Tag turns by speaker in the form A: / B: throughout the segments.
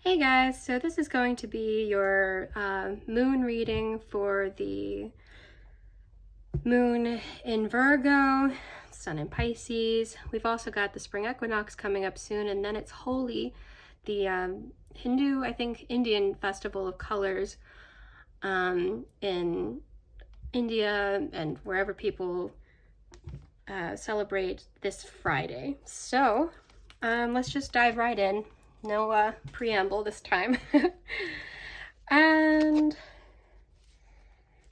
A: Hey guys, so this is going to be your moon reading for the moon in Virgo, sun in Pisces. We've also got the spring equinox coming up soon, and then it's Holi, the Hindu, I think, Indian festival of colors in India and wherever people celebrate this Friday. So let's just dive right in. No preamble this time. And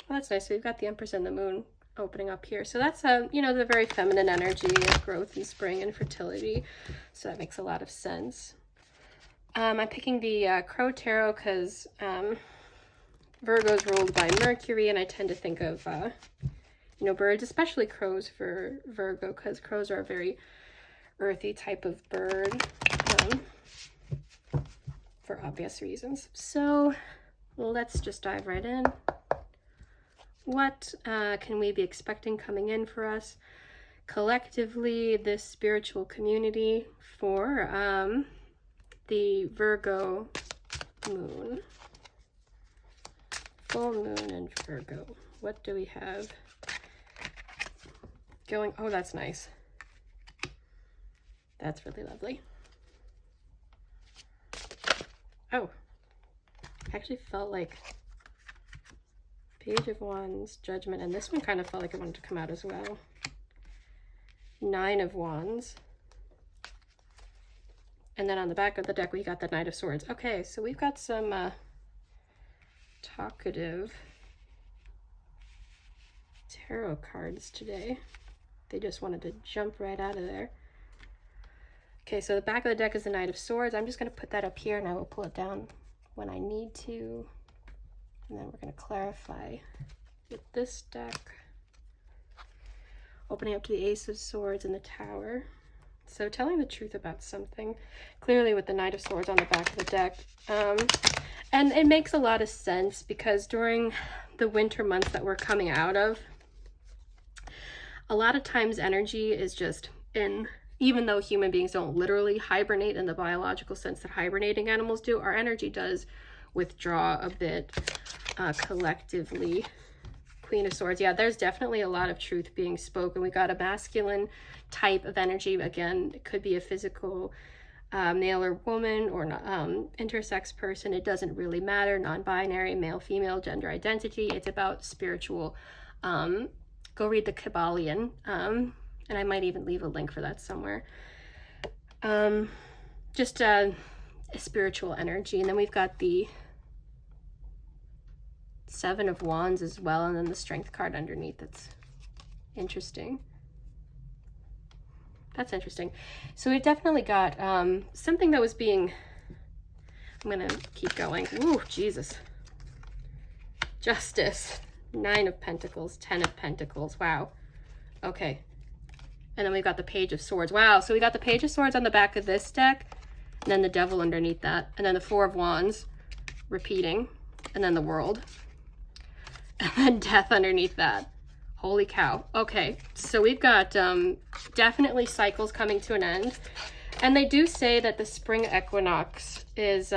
A: well, that's nice. So we've got the Empress and the Moon opening up here. So that's the very feminine energy of growth and spring and fertility. So that makes a lot of sense. I'm picking the Crow Tarot because Virgo's ruled by Mercury, and I tend to think of birds, especially crows for Virgo, because crows are a very earthy type of bird. For obvious reasons. So let's just dive right in. What can we be expecting coming in for us collectively, this spiritual community, for the Virgo moon? Full moon in Virgo. What do we have going? Oh, that's nice. That's really lovely. Oh, I actually felt like Page of Wands, Judgment, and this one kind of felt like it wanted to come out as well. Nine of Wands. And then on the back of the deck, we got the Knight of Swords. Okay, so we've got some talkative tarot cards today. They just wanted to jump right out of there. Okay, so the back of the deck is the Knight of Swords. I'm just going to put that up here, and I will pull it down when I need to. And then we're going to clarify with this deck. Opening up to the Ace of Swords and the Tower. So telling the truth about something, clearly with the Knight of Swords on the back of the deck. And it makes a lot of sense because during the winter months that we're coming out of, a lot of times energy is just in... Even though human beings don't literally hibernate in the biological sense that hibernating animals do, our energy does withdraw a bit collectively. Queen of Swords. Yeah, there's definitely a lot of truth being spoken. We got a masculine type of energy. Again, it could be a physical male or woman or intersex person. It doesn't really matter. Non-binary, male, female, gender identity. It's about spiritual. Go read the Kabbalion. And I might even leave a link for that somewhere. Just a spiritual energy. And then we've got the Seven of Wands as well. And then the Strength card underneath. That's interesting. That's interesting. So we've definitely got something that was being... I'm going to keep going. Ooh, Jesus. Justice. Nine of Pentacles. 10 of Pentacles. Wow. Okay. And then we've got the Page of Swords. Wow, so we got the Page of Swords on the back of this deck, and then the Devil underneath that, and then the Four of Wands repeating, and then the World, and then Death underneath that. Holy cow. Okay, so we've got definitely cycles coming to an end, and they do say that the spring equinox is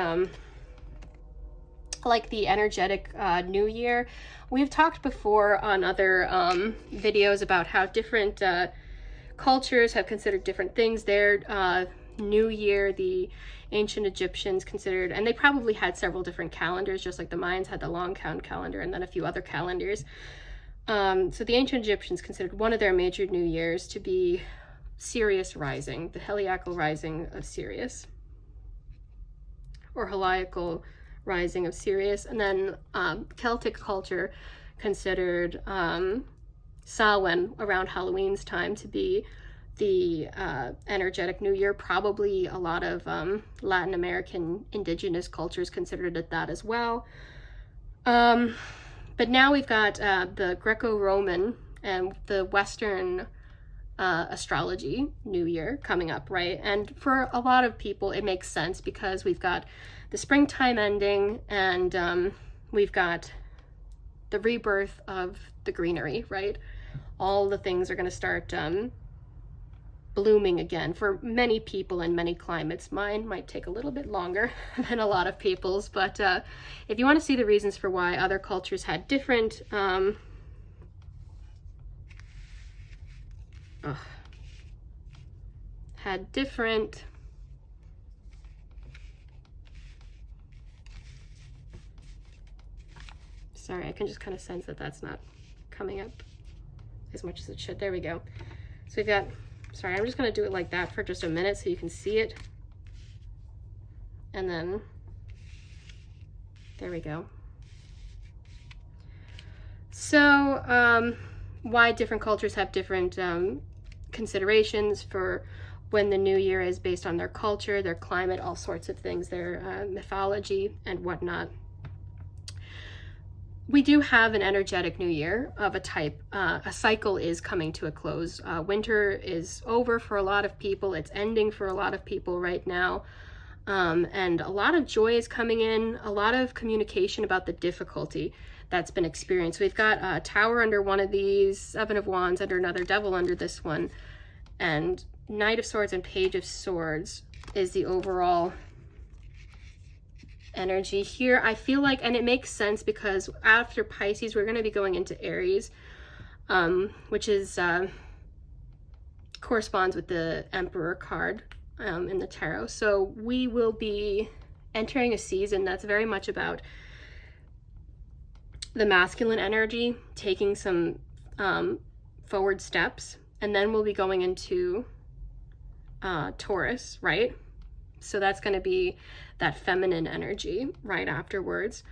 A: like the energetic new year. We've talked before on other videos about how different cultures have considered different things. Their new year, the ancient Egyptians considered, and they probably had several different calendars, just like the Mayans had the long count calendar and then a few other calendars. So the ancient Egyptians considered one of their major new years to be Sirius rising, the heliacal rising of Sirius, or heliacal rising of Sirius. And then Celtic culture considered Samhain around Halloween's time to be the energetic new year. Probably a lot of Latin American indigenous cultures considered it that as well. But now we've got the Greco-Roman and the Western astrology new year coming up, right? And for a lot of people it makes sense because we've got the springtime ending, and we've got the rebirth of the greenery, right? All the things are going to start blooming again for many people in many climates. Mine might take a little bit longer than a lot of people's, but if you want to see the reasons for why other cultures had different sorry, I can just kind of sense that that's not coming up as much as it should. There we go. So we've got, sorry, I'm just going to do it like that for just a minute so you can see it. And then, there we go. So, why different cultures have different considerations for when the new year is based on their culture, their climate, all sorts of things, their mythology and whatnot. We do have an energetic new year of a type. A cycle is coming to a close. Winter is over for a lot of people. It's ending for a lot of people right now. And a lot of joy is coming in, a lot of communication about the difficulty that's been experienced. We've got a Tower under one of these, Seven of Wands under another, Devil under this one, and Knight of Swords and Page of Swords is the overall energy here. I feel like, and it makes sense because after Pisces, we're going to be going into Aries, which is corresponds with the Emperor card in the tarot. So we will be entering a season that's very much about the masculine energy, taking some forward steps, and then we'll be going into Taurus, right? So that's going to be that feminine energy right afterwards.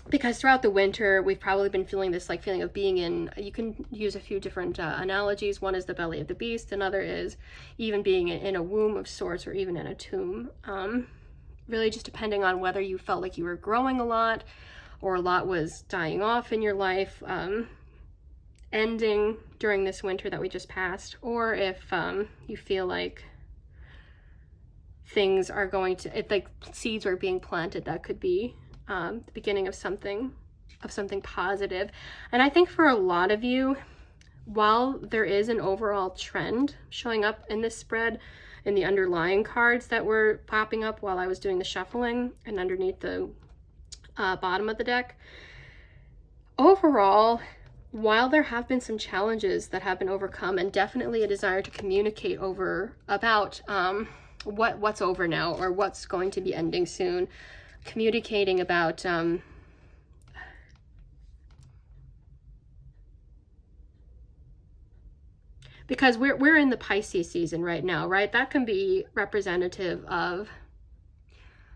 A: Because throughout the winter, we've probably been feeling this like feeling of being in, you can use a few different analogies. One is the belly of the beast. Another is even being in a womb of sorts or even in a tomb. Really just depending on whether you felt like you were growing a lot or a lot was dying off in your life, ending during this winter that we just passed, or if you feel like things are going to, like seeds are being planted, that could be the beginning of something positive. And I think for a lot of you, while there is an overall trend showing up in this spread in the underlying cards that were popping up while I was doing the shuffling and underneath the bottom of the deck, overall, while there have been some challenges that have been overcome and definitely a desire to communicate about what's over now or what's going to be ending soon, communicating about because we're in the Pisces season right now, right? That can be representative of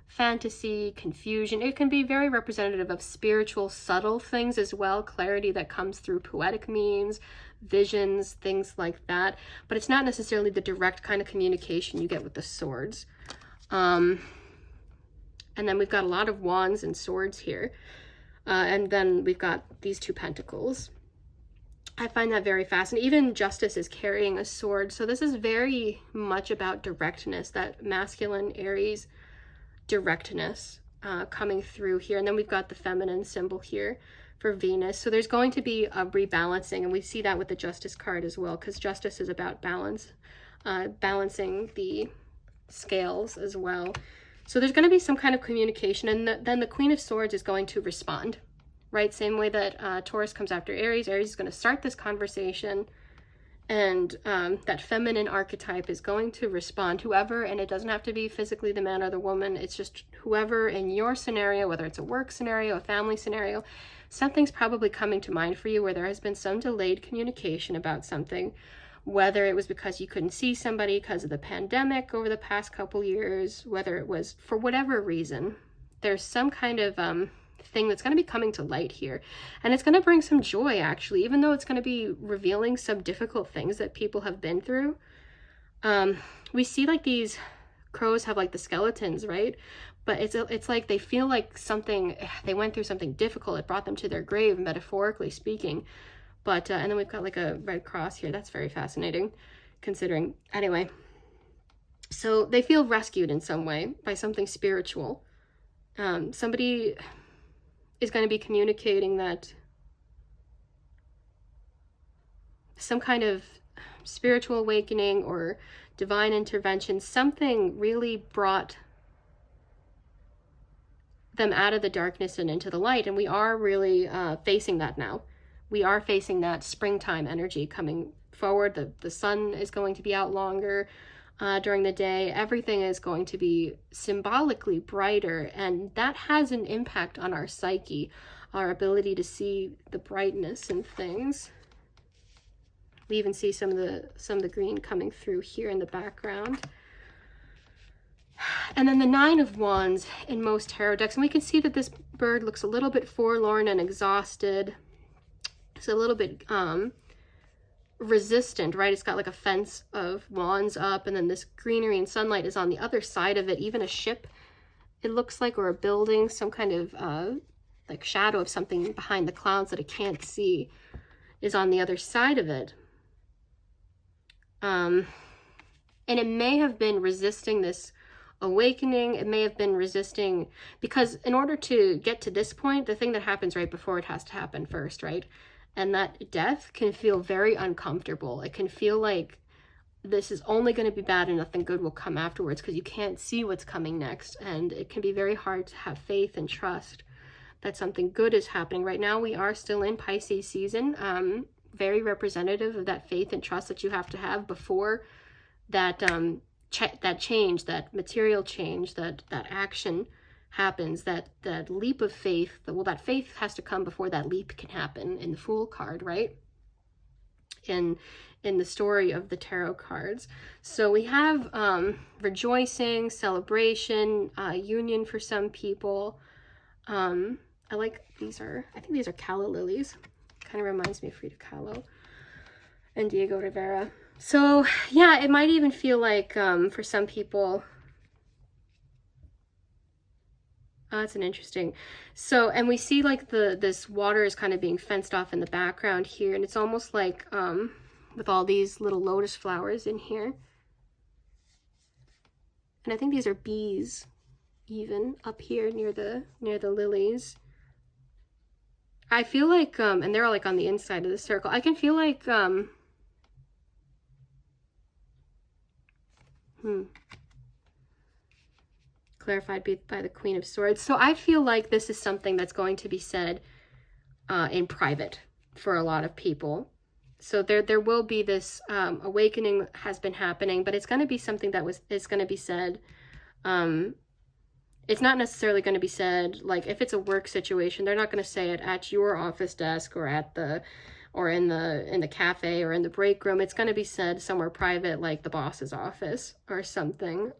A: fantasy, confusion. It can be very representative of spiritual, subtle things as well, clarity that comes through poetic means, visions, things like that. But it's not necessarily the direct kind of communication you get with the swords. And then we've got a lot of wands and swords here. And then we've got these two pentacles. I find that very fascinating. Even Justice is carrying a sword. So this is very much about directness, that masculine Aries directness coming through here. And then we've got the feminine symbol here for Venus. So there's going to be a rebalancing, and we see that with the Justice card as well, because Justice is about balance, balancing the scales as well. So there's going to be some kind of communication, and then the Queen of Swords is going to respond, right? Same way that Taurus comes after Aries. Aries is going to start this conversation, and that feminine archetype is going to respond. Whoever, and it doesn't have to be physically the man or the woman, it's just whoever in your scenario, whether it's a work scenario, a family scenario, something's probably coming to mind for you where there has been some delayed communication about something, whether it was because you couldn't see somebody because of the pandemic over the past couple years, whether it was for whatever reason. There's some kind of thing that's going to be coming to light here, and it's going to bring some joy, actually, even though it's going to be revealing some difficult things that people have been through. We see like these crows have like the skeletons, right? But it's like they feel like they went through something difficult. It brought them to their grave, metaphorically speaking. But and then we've got like a red cross here. That's very fascinating, considering. Anyway, so they feel rescued in some way by something spiritual. Somebody is going to be communicating that some kind of spiritual awakening or divine intervention. Something really brought them out of the darkness and into the light, and we are really facing that now. We are facing that springtime energy coming forward. The sun is going to be out longer during the day. Everything is going to be symbolically brighter, and that has an impact on our psyche, our ability to see the brightness in things. We even see some of the green coming through here in the background. And then the Nine of Wands in most tarot decks, and we can see that this bird looks a little bit forlorn and exhausted. It's a little bit resistant, right? It's got like a fence of wands up, and then this greenery and sunlight is on the other side of it. Even a ship, it looks like, or a building, some kind of like shadow of something behind the clouds that it can't see is on the other side of it. And it may have been resisting this awakening. It may have been resisting, because in order to get to this point, the thing that happens right before it has to happen first, right? And that death can feel very uncomfortable. It can feel like this is only going to be bad and nothing good will come afterwards, because you can't see what's coming next. And it can be very hard to have faith and trust that something good is happening. Right now, we are still in Pisces season, very representative of that faith and trust that you have to have before that that change, that material change, that action happens, that leap of faith. Well, that faith has to come before that leap can happen in the Fool card, right? In the story of the tarot cards. So we have rejoicing, celebration, union for some people. I like these I think these are calla lilies. Kind of reminds me of Frida Kahlo and Diego Rivera. So yeah, it might even feel like for some people, it's an interesting. So, and we see like this water is kind of being fenced off in the background here, and it's almost like with all these little lotus flowers in here. And I think these are bees even up here near the lilies. I feel like and they're like on the inside of the circle. I can feel like clarified by the Queen of Swords. So I feel like this is something that's going to be said in private for a lot of people. So there will be this awakening has been happening, but it's going to be something that is going to be said. It's not necessarily going to be said, like if it's a work situation, they're not going to say it at your office desk or in the cafe or in the break room. It's going to be said somewhere private, like the boss's office or something.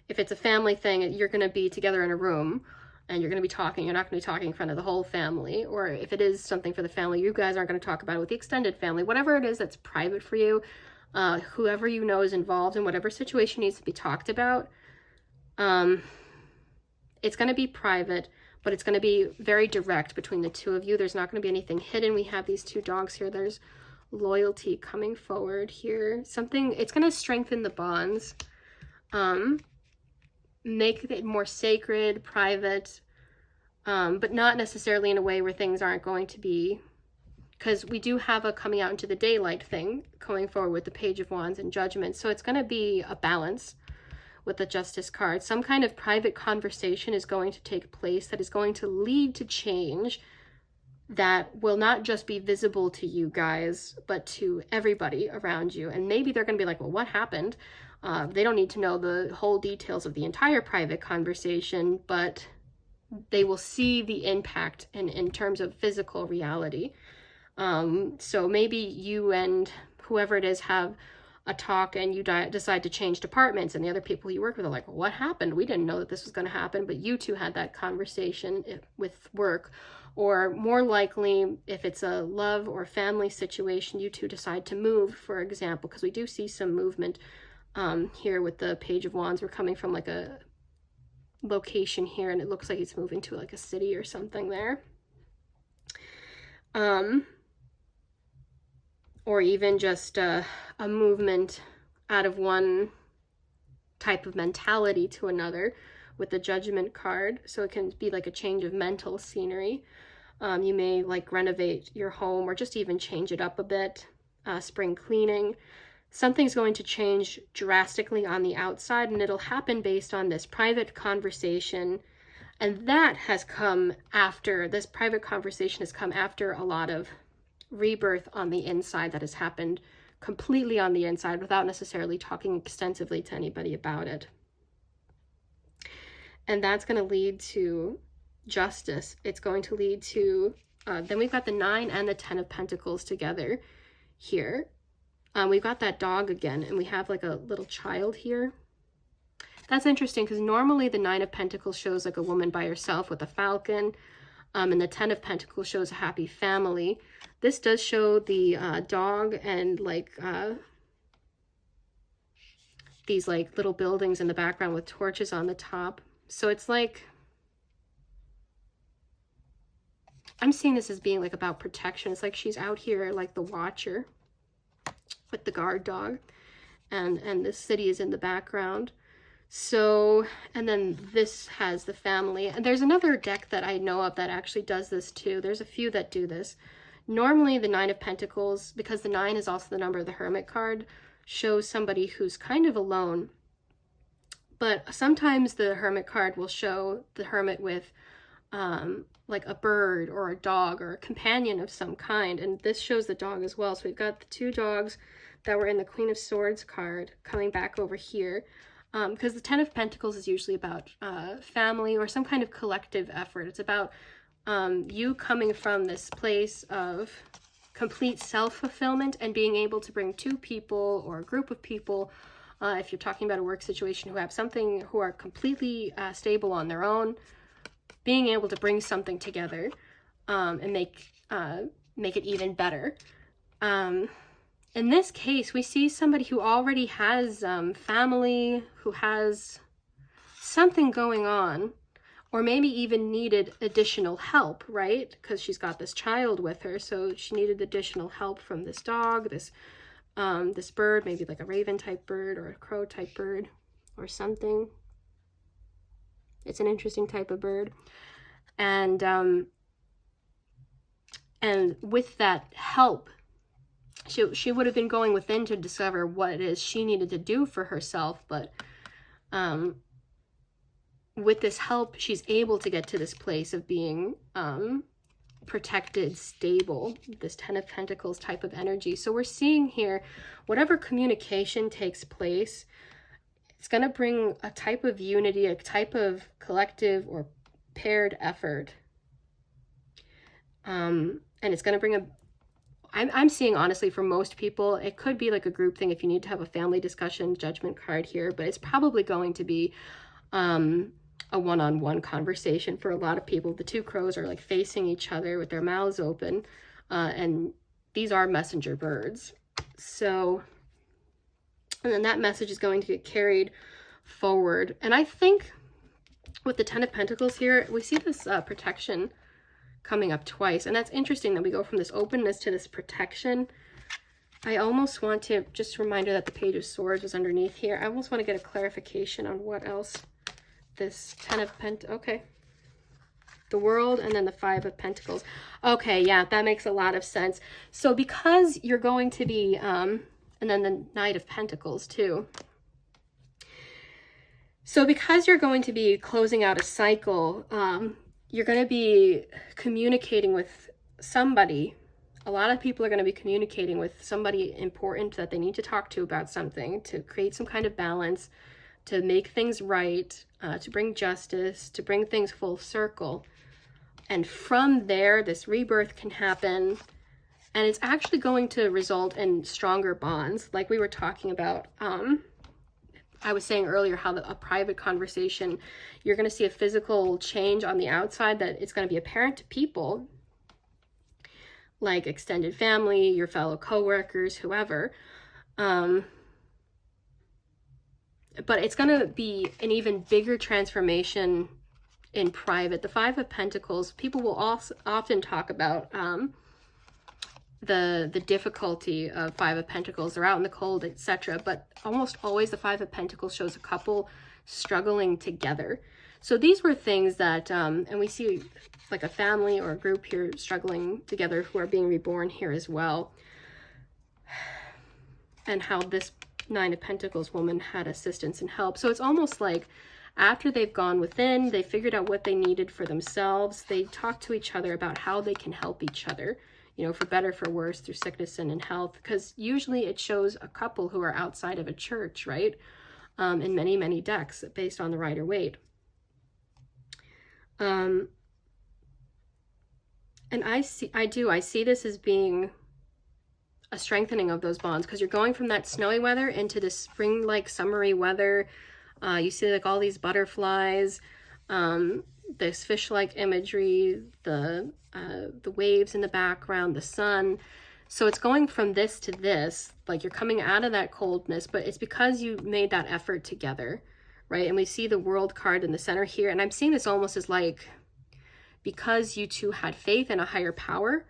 A: If it's a family thing, you're going to be together in a room and you're going to be talking. You're not going to be talking in front of the whole family. Or if it is something for the family, you guys aren't going to talk about it with the extended family. Whatever it is that's private for you, whoever you know is involved in whatever situation needs to be talked about, it's going to be private, but it's going to be very direct between the two of you. There's not going to be anything hidden. We have these two dogs here. There's loyalty coming forward here. Something, it's going to strengthen the bonds, make it more sacred, private, but not necessarily in a way where things aren't going to be, because we do have a coming out into the daylight thing going forward with the Page of Wands and Judgment. So it's going to be a balance with the Justice card. Some kind of private conversation is going to take place that is going to lead to change that will not just be visible to you guys, but to everybody around you. And maybe they're going to be like, well, what happened? They don't need to know the whole details of the entire private conversation, but they will see the impact in terms of physical reality. So maybe you and whoever it is have a talk and you decide to change departments, and the other people you work with are like, well, what happened? We didn't know that this was going to happen, but you two had that conversation with work. Or more likely, if it's a love or family situation, you two decide to move, for example, because we do see some movement here with the Page of Wands. We're coming from like a location here, and it looks like it's moving to like a city or something there. Or even just a movement out of one type of mentality to another with the Judgment card. So it can be like a change of mental scenery. You may like renovate your home or just even change it up a bit. Spring cleaning. Something's going to change drastically on the outside, and it'll happen based on this private conversation. And that has come after, this private conversation has come after a lot of rebirth on the inside that has happened completely on the inside without necessarily talking extensively to anybody about it. And that's going to lead to justice. It's going to lead to, then we've got the 9 and the 10 of Pentacles together here. We've got that dog again, and we have like a little child here. That's interesting because normally the 9 of Pentacles shows like a woman by herself with a falcon, and the 10 of Pentacles shows a happy family. This does show the dog and like these like little buildings in the background with torches on the top. So it's like, I'm seeing this as being like about protection. It's like she's out here like the watcher with the guard dog, and this city is in the background. So, and then this has the family. And there's another deck that I know of that actually does this too. There's a few that do this. Normally the 9 of Pentacles, because the 9 is also the number of the Hermit card, shows somebody who's kind of alone. But sometimes the Hermit card will show the Hermit with like a bird or a dog or a companion of some kind. And this shows the dog as well. So we've got the 2 dogs that were in the Queen of Swords card coming back over here. Because the 10 of Pentacles is usually about family or some kind of collective effort. It's about you coming from this place of complete self-fulfillment and being able to bring 2 people or a group of people, if you're talking about a work situation, who have something, who are completely stable on their own, being able to bring something together and make it even better. In this case, we see somebody who already has family, who has something going on, or maybe even needed additional help, right? Because she's got this child with her, so she needed additional help from this dog, this bird, maybe like a raven type bird or a crow type bird or something. It's an interesting type of bird. And with that help, she would have been going within to discover what it is she needed to do for herself, but with this help, she's able to get to this place of being protected, stable, this 10 of Pentacles type of energy. So we're seeing here, whatever communication takes place, it's going to bring a type of unity, a type of collective or paired effort. And it's going to bring I'm seeing, honestly, for most people, it could be like a group thing if you need to have a family discussion, Judgment card here, but it's probably going to be a one-on-one conversation for a lot of people. The 2 crows are like facing each other with their mouths open, and these are messenger birds. So, and then that message is going to get carried forward. And I think with the 10 of Pentacles here, we see this protection coming up twice, and that's interesting that we go from this openness to this protection. I almost want to, just a reminder that the Page of Swords was underneath here, I almost want to get a clarification on what else this 10 of okay, the World, and then the 5 of Pentacles. Okay, yeah, that makes a lot of sense. So because you're going to be and then the Knight of Pentacles too. So because you're going to be closing out a cycle, you're going to be communicating with somebody. A lot of people are going to be communicating with somebody important that they need to talk to about something, to create some kind of balance, to make things right, to bring justice, to bring things full circle. And from there, this rebirth can happen, and it's actually going to result in stronger bonds. Like we were talking about, I was saying earlier how a private conversation, you're going to see a physical change on the outside that it's going to be apparent to people, like extended family, your fellow coworkers, whoever. But it's going to be an even bigger transformation in private. The 5 of Pentacles, people will also often talk about the difficulty of 5 of Pentacles. They're out in the cold, etc. But almost always the 5 of Pentacles shows a couple struggling together. So these were things that, and we see like a family or a group here struggling together who are being reborn here as well. And how this Nine of Pentacles woman had assistance and help. So it's almost like after they've gone within, they figured out what they needed for themselves, they talked to each other about how they can help each other, you know, for better, for worse, through sickness and in health. Because usually it shows a couple who are outside of a church, right? In many, many decks based on the Rider-Waite. And I see this as being a strengthening of those bonds, because you're going from that snowy weather into this spring-like summery weather. You see like all these butterflies, this fish-like imagery, the waves in the background, the sun. So it's going from this to this, like you're coming out of that coldness, but it's because you made that effort together, right? And we see the World card in the center here, and I'm seeing this almost as like, because you two had faith in a higher power,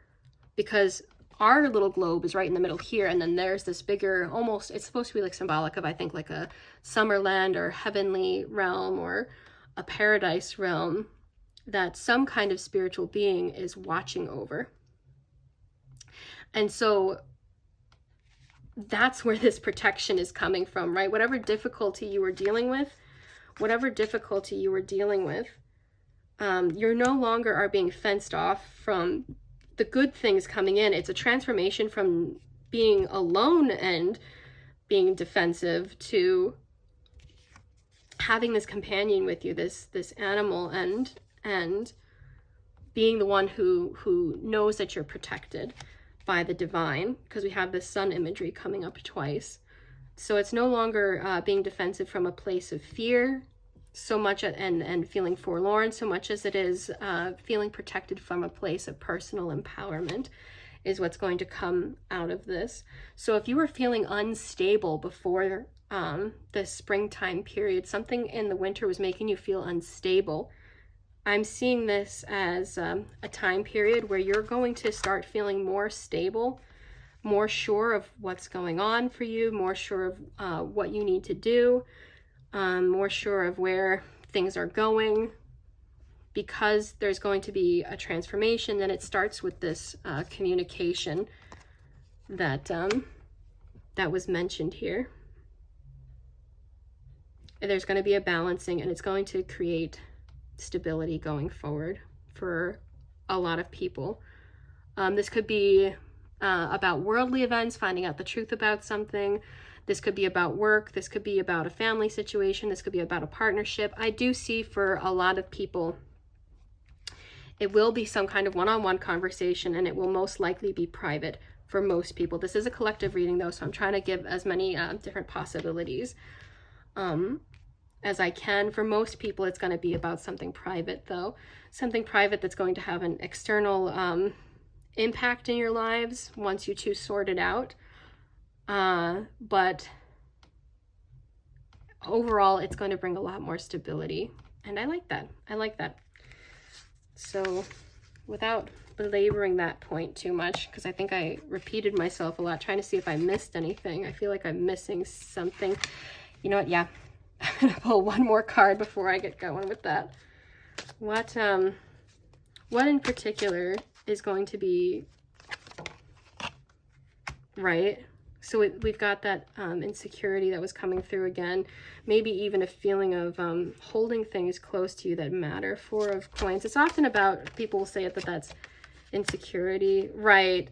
A: because our little globe is right in the middle here, and then there's this bigger, almost, it's supposed to be like symbolic of, I think, like a summerland or heavenly realm or a paradise realm that some kind of spiritual being is watching over. And so that's where this protection is coming from, right? Whatever difficulty you were dealing with, you're no longer are being fenced off from the good things coming in. It's a transformation from being alone and being defensive to having this companion with you, this animal, and being the one who knows that you're protected by the divine, because we have this sun imagery coming up twice. So it's no longer being defensive from a place of fear so much, and feeling forlorn, so much as it is feeling protected from a place of personal empowerment is what's going to come out of this. So if you were feeling unstable before the springtime period, something in the winter was making you feel unstable, I'm seeing this as a time period where you're going to start feeling more stable, more sure of what's going on for you, more sure of what you need to do, more sure of where things are going, because there's going to be a transformation. And it starts with this communication that that was mentioned here. There's going to be a balancing, and it's going to create stability going forward for a lot of people. This could be about worldly events, finding out the truth about something. This could be about work. This could be about a family situation. This could be about a partnership. I do see for a lot of people, it will be some kind of one-on-one conversation, and it will most likely be private for most people. This is a collective reading though, so I'm trying to give as many different possibilities as I can. For most people, it's going to be about something private though. Something private that's going to have an external impact in your lives once you two sort it out. But overall, it's going to bring a lot more stability. And I like that. I like that. So without belaboring that point too much, because I think I repeated myself a lot, trying to see if I missed anything. I feel like I'm missing something. You know what? Yeah. I'm going to pull one more card before I get going with that. What in particular is going to be right? So we've got that insecurity that was coming through again. Maybe even a feeling of holding things close to you that matter. Four of Coins. It's often about, people will say it, that's insecurity. Right.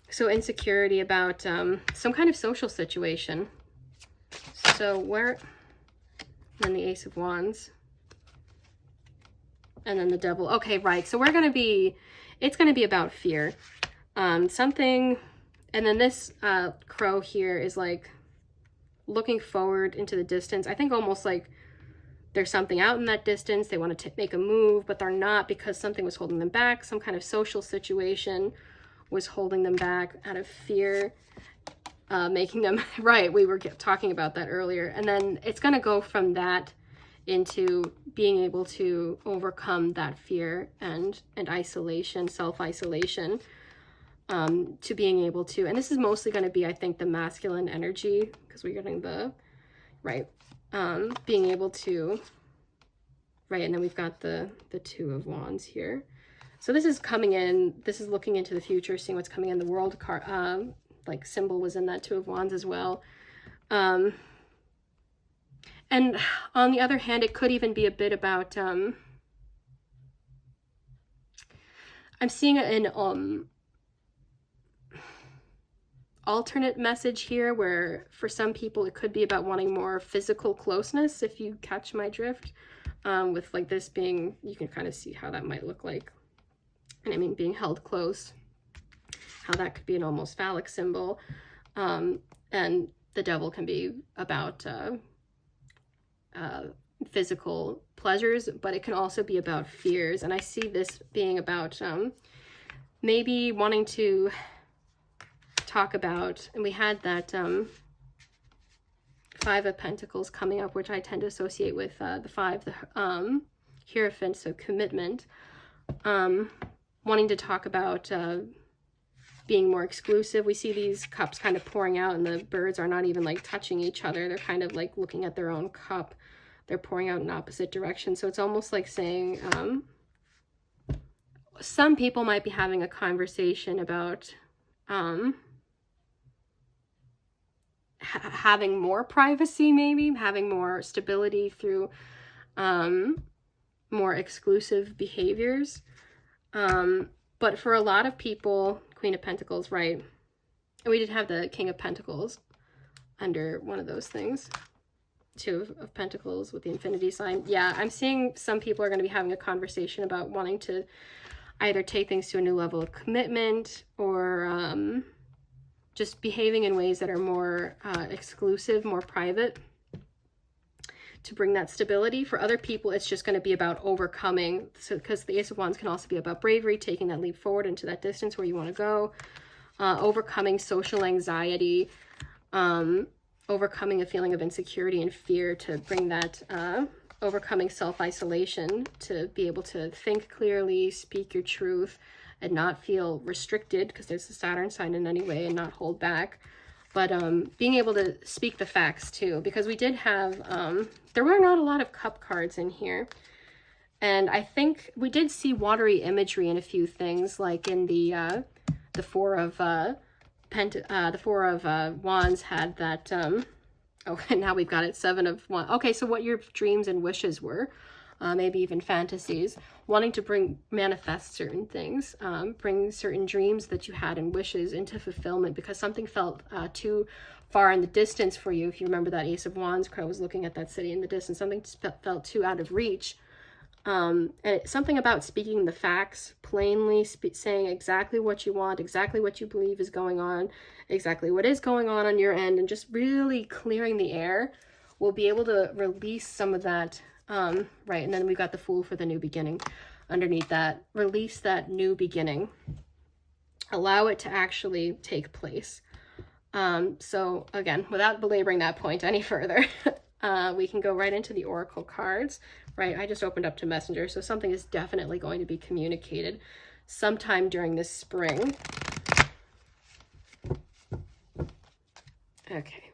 A: So insecurity about some kind of social situation. So where... Then the Ace of Wands. And then the Devil. Okay, right. So we're going to be... It's going to be about fear. Something, and then this crow here is like looking forward into the distance. I think almost like there's something out in that distance. They want to make a move, but they're not, because something was holding them back. Some kind of social situation was holding them back out of fear, making them, right, we were talking about that earlier. And then it's going to go from that into being able to overcome that fear and isolation, self-isolation. To being able to, and this is mostly going to be, I think, the masculine energy, because we're getting the, right, being able to, right, and then we've got the Two of Wands here. So this is coming in, this is looking into the future, seeing what's coming in. The World card, like symbol was in that Two of Wands as well. And on the other hand, it could even be a bit about, I'm seeing an alternate message here where for some people it could be about wanting more physical closeness, if you catch my drift. With like this being, you can kind of see how that might look like. And I mean, being held close, how that could be an almost phallic symbol. And the Devil can be about physical pleasures, but it can also be about fears. And I see this being about maybe wanting to talk about, and we had that Five of Pentacles coming up, which I tend to associate with the Five, the Hierophant, so commitment. Wanting to talk about being more exclusive. We see these cups kind of pouring out, and the birds are not even like touching each other. They're kind of like looking at their own cup. They're pouring out in opposite directions. So it's almost like saying some people might be having a conversation about having more privacy, maybe having more stability through more exclusive behaviors. But for a lot of people, Queen of Pentacles, right? And we did have the King of Pentacles under one of those things. Two of Pentacles with the infinity sign. Yeah, I'm seeing some people are going to be having a conversation about wanting to either take things to a new level of commitment or just behaving in ways that are more exclusive, more private, to bring that stability. For other people, it's just going to be about overcoming. So, because the Ace of Wands can also be about bravery, taking that leap forward into that distance where you want to go, overcoming social anxiety, overcoming a feeling of insecurity and fear, to bring that, overcoming self-isolation, to be able to think clearly, speak your truth, and not feel restricted, because there's a Saturn sign in any way, and not hold back. But being able to speak the facts too, because we did have, there were not a lot of cup cards in here. And I think we did see watery imagery in a few things, like in the Four of Wands had that, oh, and now we've got it, Seven of Wands. Okay, so what your dreams and wishes were, maybe even fantasies, wanting to manifest certain things, bring certain dreams that you had and wishes into fulfillment, because something felt too far in the distance for you. If you remember that Ace of Wands card was looking at that city in the distance, something felt too out of reach. And something about speaking the facts plainly, saying exactly what you want, exactly what you believe is going on, exactly what is going on your end, and just really clearing the air will be able to release some of that. Right, and then we've got the Fool for the new beginning underneath that. Release that new beginning. Allow it to actually take place. So again, without belaboring that point any further, we can go right into the Oracle cards. Right, I just opened up to Messenger, so something is definitely going to be communicated sometime during this spring. Okay,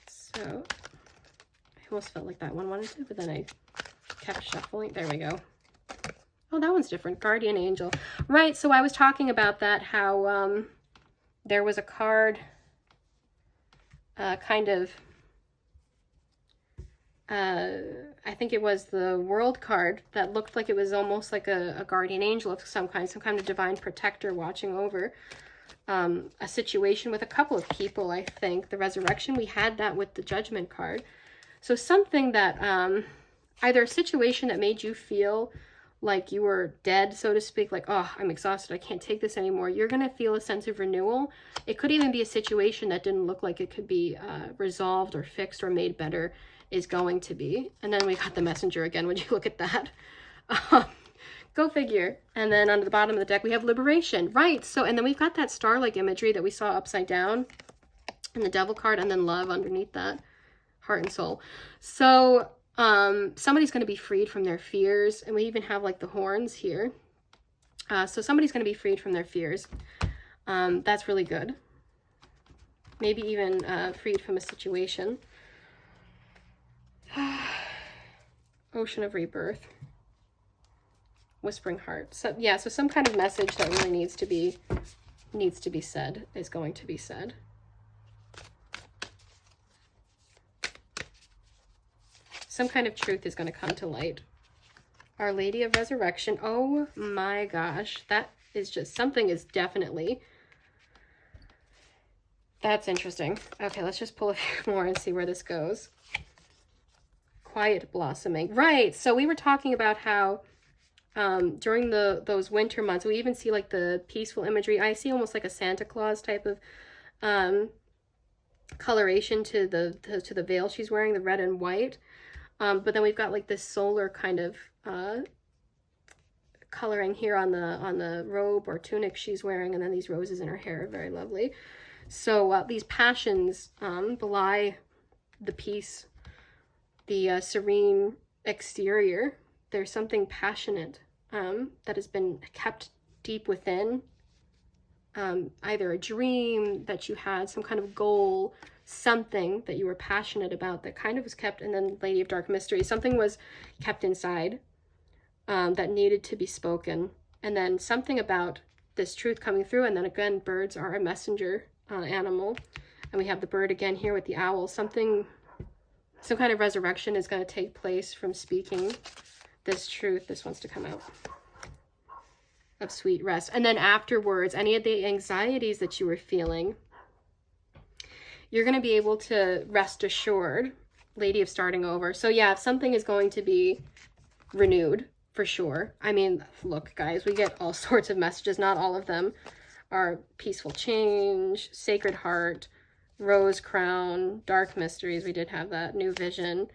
A: so I almost felt like that one wanted to, but then I kept shuffling. There we go. Oh, that one's different. Guardian Angel. Right, so I was talking about that, how there was a card kind of, I think it was the World card, that looked like it was almost like a guardian angel of some kind of divine protector watching over a situation with a couple of people, I think. The Resurrection, we had that with the Judgment card. So something that, either a situation that made you feel like you were dead, so to speak, like, oh, I'm exhausted, I can't take this anymore. You're going to feel a sense of renewal. It could even be a situation that didn't look like it could be resolved or fixed or made better, is going to be. And then we got the Messenger again. Would you look at that? Go figure. And then under the bottom of the deck, we have Liberation. Right. So, and then we've got that star-like imagery that we saw upside down in the Devil card, and then love underneath that, heart and soul. So somebody's going to be freed from their fears. And we even have like the horns here. So somebody's going to be freed from their fears. That's really good. Maybe even freed from a situation. Ocean of rebirth. Whispering heart. So yeah, so some kind of message that really needs to be said is going to be said. Some kind of truth is going to come to light. Our Lady of Resurrection. Oh my gosh. That is just, something is definitely, that's interesting. Okay, let's just pull a few more and see where this goes. Quiet blossoming. Right. So we were talking about how during those winter months, we even see like the peaceful imagery. I see almost like a Santa Claus type of coloration to the veil she's wearing, the red and white. But then we've got like this solar kind of coloring here on the robe or tunic she's wearing, and then these roses in her hair. Very lovely. So these passions belie the peace, the serene exterior. There's something passionate that has been kept deep within. Either a dream that you had, some kind of goal, something that you were passionate about that kind of was kept, and then Lady of Dark Mystery, something was kept inside that needed to be spoken, and then something about this truth coming through. And then again, birds are a messenger animal, and we have the bird again here with the owl. Some kind of resurrection is going to take place from speaking this truth. This wants to come out of sweet rest. And then afterwards, any of the anxieties that you were feeling, you're going to be able to rest assured. Lady of starting over. So yeah, something is going to be renewed for sure. I mean, look guys, we get all sorts of messages. Not all of them are peaceful change, sacred heart, rose crown, dark mysteries. We did have that. New vision,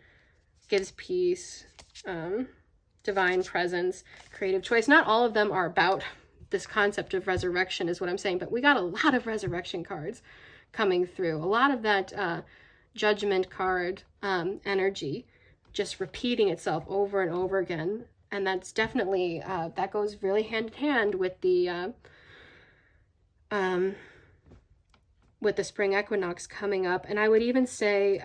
A: gives peace, divine presence, creative choice. Not all of them are about this concept of resurrection is what I'm saying, but we got a lot of resurrection cards coming through. A lot of that judgment card energy just repeating itself over and over again. And that's definitely, that goes really hand in hand with the spring equinox coming up. And I would even say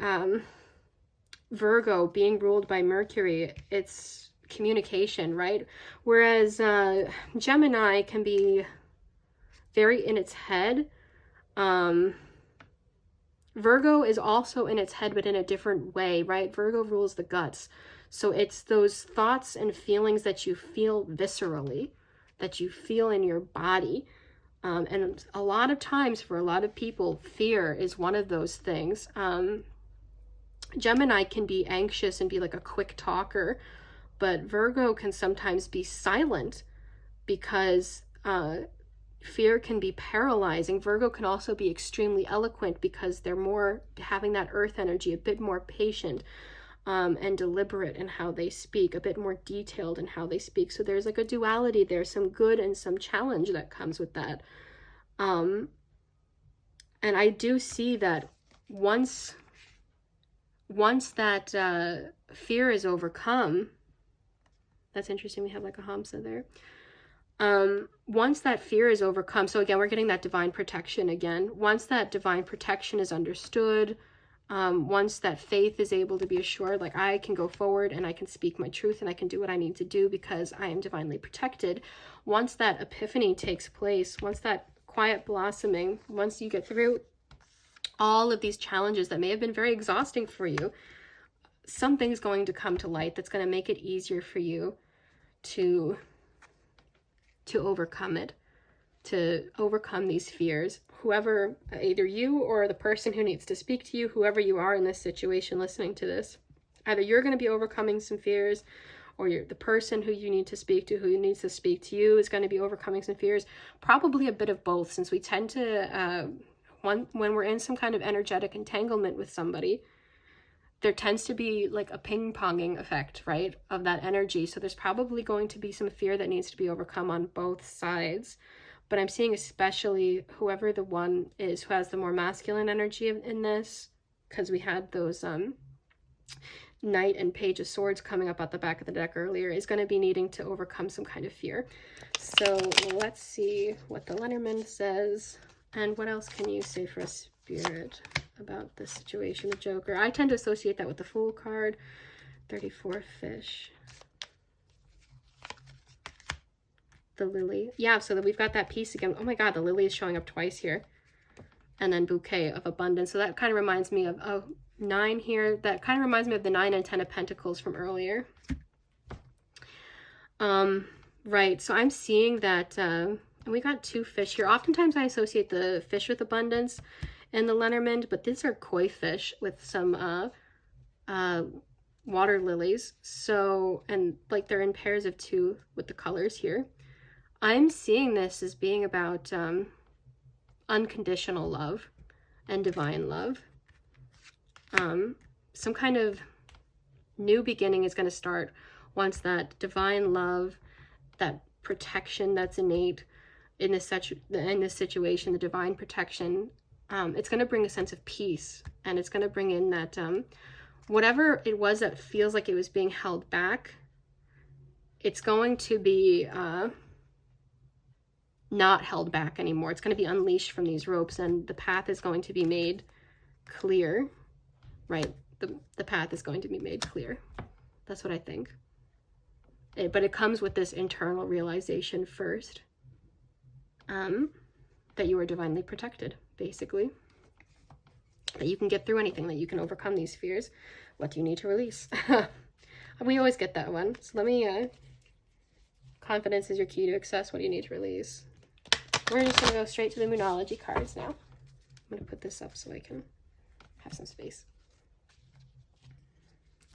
A: Virgo being ruled by Mercury, it's communication, right? Whereas Gemini can be very in its head. Virgo is also in its head, but in a different way, right? Virgo rules the guts. So it's those thoughts and feelings that you feel viscerally, that you feel in your body. And a lot of times for a lot of people, fear is one of those things. Gemini can be anxious and be like a quick talker, but Virgo can sometimes be silent because fear can be paralyzing. Virgo can also be extremely eloquent because they're more having that earth energy, a bit more patient and deliberate in how they speak, a bit more detailed in how they speak. So there's like a duality there, some good and some challenge that comes with that. And I do see that once that fear is overcome, that's interesting. We have like a Hamsa there. Once that fear is overcome, so again, we're getting that divine protection again. Once that divine protection is understood, once that faith is able to be assured, like I can go forward and I can speak my truth and I can do what I need to do because I am divinely protected. Once that epiphany takes place, once that quiet blossoming, once you get through all of these challenges that may have been very exhausting for you, something's going to come to light that's going to make it easier for you to overcome it, to overcome these fears. Whoever, either you or the person who needs to speak to you, whoever you are in this situation listening to this, either you're going to be overcoming some fears, or the person who you need to speak to, who needs to speak to you, is going to be overcoming some fears. Probably a bit of both, since we tend to, when we're in some kind of energetic entanglement with somebody, there tends to be like a ping-ponging effect, right, of that energy. So there's probably going to be some fear that needs to be overcome on both sides. But I'm seeing especially whoever the one is who has the more masculine energy in this, because we had those Knight and Page of Swords coming up at the back of the deck earlier, is going to be needing to overcome some kind of fear. So let's see what the Lenormand says. And what else can you say for us, Spirit? about this situation, the Joker. I tend to associate that with the Fool card. 34 fish. The lily. Yeah, so that we've got that piece again. Oh my god, the lily is showing up twice here. And then bouquet of abundance. So that kind of reminds me of 9 here. That kind of reminds me of the 9 and 10 of Pentacles from earlier. Right, so I'm seeing that we got 2 fish here. Oftentimes I associate the fish with abundance and the Lenormand, but these are koi fish with some water lilies. So, and like they're in pairs of 2 with the colors here. I'm seeing this as being about unconditional love and divine love. Some kind of new beginning is going to start once that divine love, that protection that's innate in this situation, the divine protection, it's going to bring a sense of peace, and it's going to bring in that whatever it was that feels like it was being held back, it's going to be not held back anymore. It's going to be unleashed from these ropes, and the path is going to be made clear, right? The path is going to be made clear. That's what I think. But it comes with this internal realization first, that you are divinely protected, basically. That you can get through anything, that you can overcome these fears. What do you need to release? We always get that one. So let me, confidence is your key to success. What do you need to release? We're just going to go straight to the Moonology cards now. I'm going to put this up so I can have some space.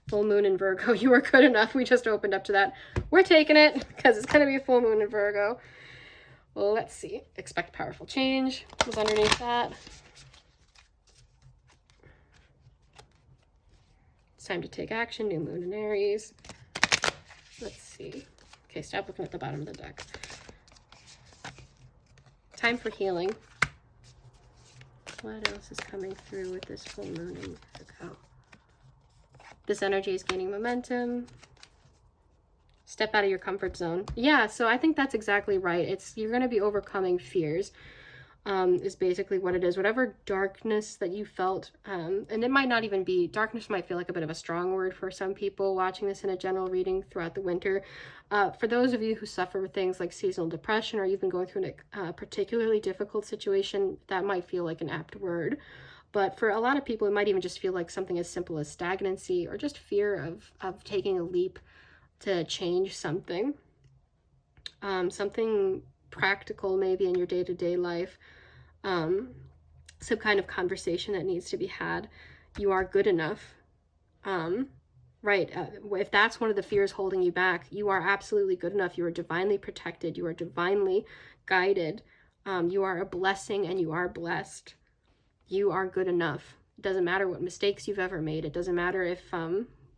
A: Full moon in Virgo. You are good enough. We just opened up to that. We're taking it because it's going to be a full moon in Virgo. Well, let's see. Expect powerful change was underneath that. It's time to take action. New moon in Aries. Let's see. Okay, stop looking at the bottom of the deck. Time for healing. What else is coming through with this full moon in Virgo? This energy is gaining momentum. Step out of your comfort zone. Yeah, so I think that's exactly right. You're going to be overcoming fears, is basically what it is. Whatever darkness that you felt, and it might not even be, darkness might feel like a bit of a strong word for some people watching this in a general reading throughout the winter. For those of you who suffer with things like seasonal depression, or you've been going through a particularly difficult situation, that might feel like an apt word. But for a lot of people, it might even just feel like something as simple as stagnancy, or just fear of taking a leap to change something. Something practical maybe in your day-to-day life. Some kind of conversation that needs to be had. You are good enough. Right. If that's one of the fears holding you back, you are absolutely good enough. You are divinely protected. You are divinely guided. You are a blessing, and you are blessed. You are good enough. It doesn't matter what mistakes you've ever made. It doesn't matter if,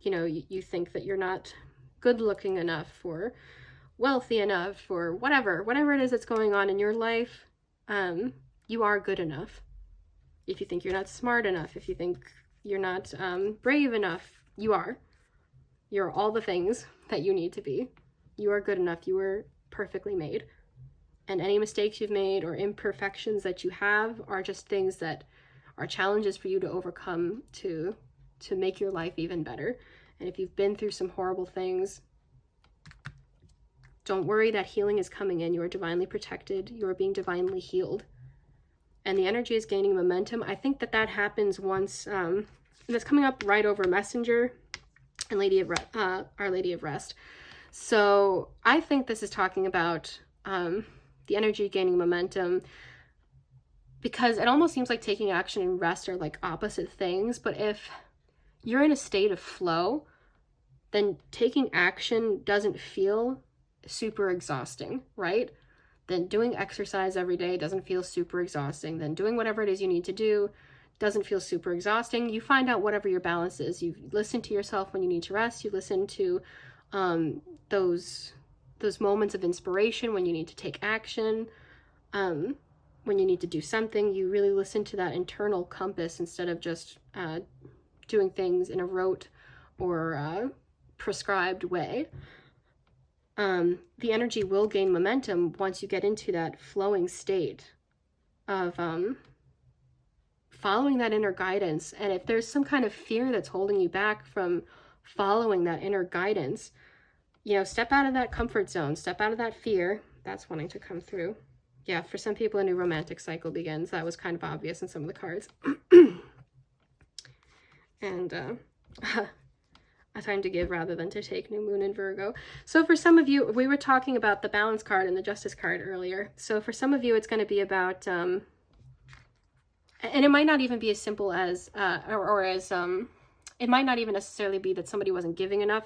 A: you think that you're not good looking enough, or wealthy enough, or whatever it is that's going on in your life. You are good enough. If you think you're not smart enough, if you think you're not brave enough, you are. You're all the things that you need to be. You are good enough. You were perfectly made. And any mistakes you've made or imperfections that you have are just things that are challenges for you to overcome to make your life even better. And if you've been through some horrible things, don't worry, that healing is coming in. You are divinely protected. You are being divinely healed. And the energy is gaining momentum. I think that happens once, and it's coming up right over Messenger and Our Lady of Rest. So I think this is talking about the energy gaining momentum, because it almost seems like taking action and rest are like opposite things. But if you're in a state of flow, then taking action doesn't feel super exhausting, right? Then doing exercise every day doesn't feel super exhausting. Then doing whatever it is you need to do doesn't feel super exhausting. You find out whatever your balance is. You listen to yourself when you need to rest. You listen to those moments of inspiration when you need to take action. When you need to do something, you really listen to that internal compass instead of just doing things in a rote or prescribed way. The energy will gain momentum once you get into that flowing state of following that inner guidance. And if there's some kind of fear that's holding you back from following that inner guidance, you know, step out of that comfort zone, step out of that fear. That's wanting to come through. Yeah, for some people, a new romantic cycle begins. That was kind of obvious in some of the cards. And a time to give rather than to take, new moon in Virgo. So for some of you, we were talking about the balance card and the justice card earlier. So for some of you, it's going to be about, and it might not even be as simple as, it might not even necessarily be that somebody wasn't giving enough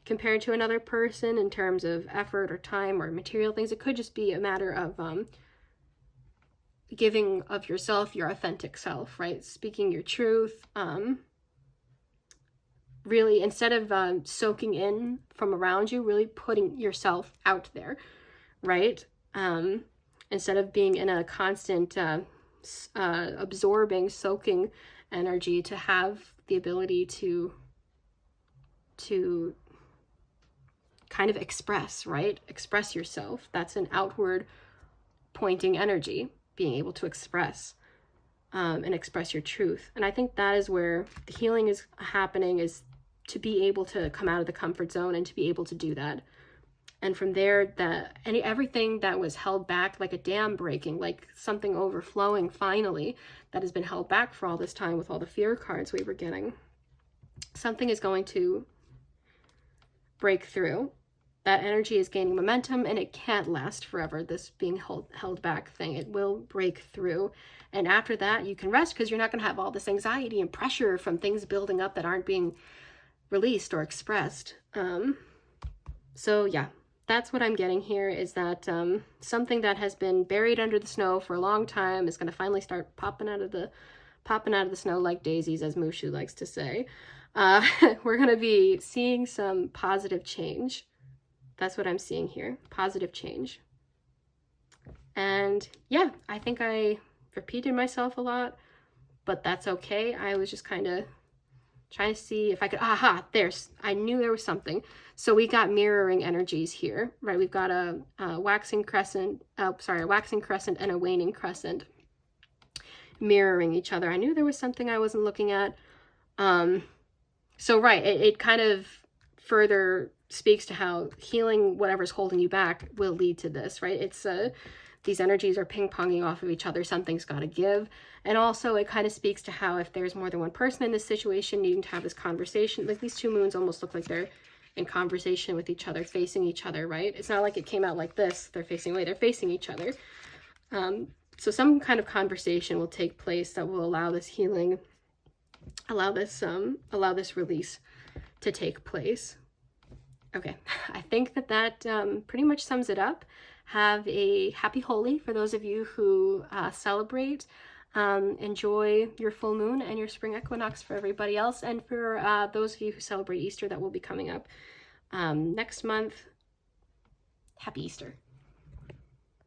A: compared to another person in terms of effort or time or material things. It could just be a matter of giving of yourself, your authentic self, right? Speaking your truth. Really, instead of soaking in from around you, really putting yourself out there, right? Instead of being in a constant absorbing, soaking energy, to have the ability to kind of express, right? Express yourself. That's an outward pointing energy, being able to express and express your truth. And I think that is where the healing is happening, is to be able to come out of the comfort zone and to be able to do that. And from there, everything that was held back, like a dam breaking, like something overflowing finally, that has been held back for all this time with all the fear cards we were getting, something is going to break through. That energy is gaining momentum, and it can't last forever, this being held back thing. It will break through. And after that, you can rest, because you're not going to have all this anxiety and pressure from things building up that aren't being released or expressed. So yeah, that's what I'm getting here, is that something that has been buried under the snow for a long time is going to finally start popping out of the snow like daisies, as Mushu likes to say. We're going to be seeing some positive change. That's what I'm seeing here. Positive change. And yeah, I think I repeated myself a lot, but that's okay. I was just kind of trying to see if I could, I knew there was something. So we got mirroring energies here, right? We've got a waxing crescent and a waning crescent mirroring each other. I knew there was something I wasn't looking at. So right, it kind of further speaks to how healing whatever's holding you back will lead to this, right? It's these energies are ping-ponging off of each other. Something's got to give. And also it kind of speaks to how if there's more than one person in this situation needing to have this conversation, like these two moons almost look like they're in conversation with each other, facing each other, right? It's not like it came out like this, they're facing away, they're facing each other. So some kind of conversation will take place that will allow this healing, allow this release to take place. Okay, I think that pretty much sums it up. Have a happy Holi for those of you who celebrate. Enjoy your full moon and your spring equinox for everybody else. And for those of you who celebrate Easter, that will be coming up next month, happy Easter.